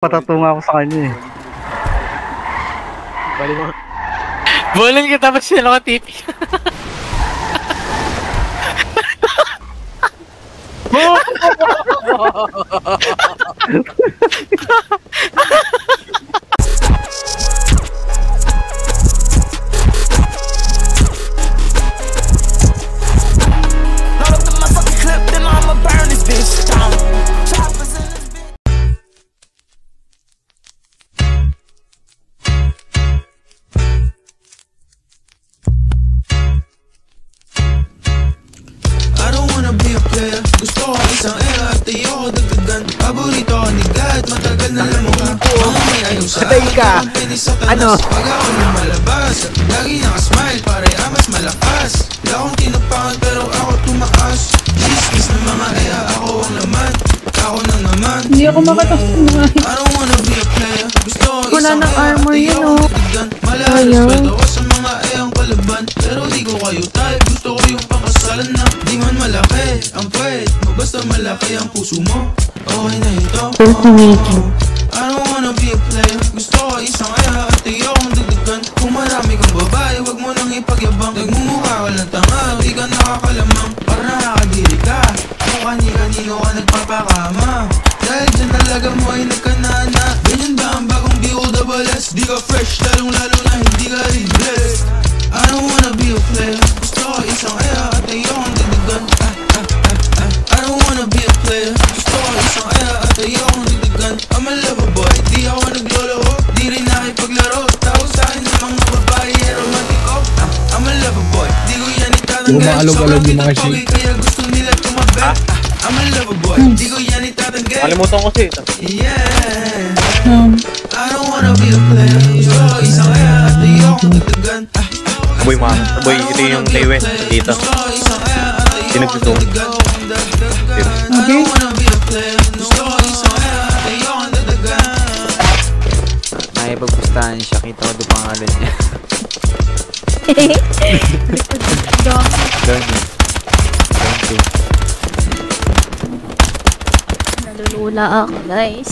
Patatunga ako sa kanya eh. Bali mo. Bulin ka tapos sila ka tipi. Gusto ko isang era at ayoko dagdagan. Paborito ko ni God, matagal na lang mga mga may ayaw sa akin. Pinis sa tanas, pag ako lumalabas lagi nakasmile, pare amas malakas. Wala akong tinupakan pero ako tumaas. Chismis na mga era, ako ang laman. Ako na naman. Hindi ako makatas mga I don't wanna be a player. Gusto ko isang era at ayoko dagdagan. Malalas pwede ko sa mga erang palaban. Pero di ko kayo type, gusto ko yung pakasalan na di man malaki ang pwede. Basta malaki ang puso mo, okay na ito. I don't wanna be a player. Gusto ko isang era at ayokong dagdagan. Kung marami kang babae, wag mo nang ipagyabang. Nagmumukha ka lang tanga, di ka nakakalamang. Para nakakadiri ka, kung kani-kanino ka nagpapakama. Dahil dyan talaga mo ay nagkanana. Ganyan ba ang bagong B.O.S? Di ka fresh, lalong-lalo na hindi ka rin blessed. I don't wanna be a player. Gusto ko isang era at ayokong dagdagan. I don't wanna be a player. Gusto ko isang era at ayokong dagdagan. I'm a lover boy, di ako nagloloko, di rin nakipaglaro. Tao sa akin ng mga babae, romantiko. I'm a lover boy, di ko yan itatanggal. Sobrang kita pogi, kaya gusto nila tumabit. I'm a lover boy, di ko yan itatanggal. Kalimutan ko siya. Yeah, I don't wanna be a player. Gusto ko isang era at ayokong dagdagan. Boy, boy, ito yung Taiwe dito. Pinagtutong. Okay. May pagpustahan siya, kita ko doon pangalan niya. Don't Nalulula ako, guys.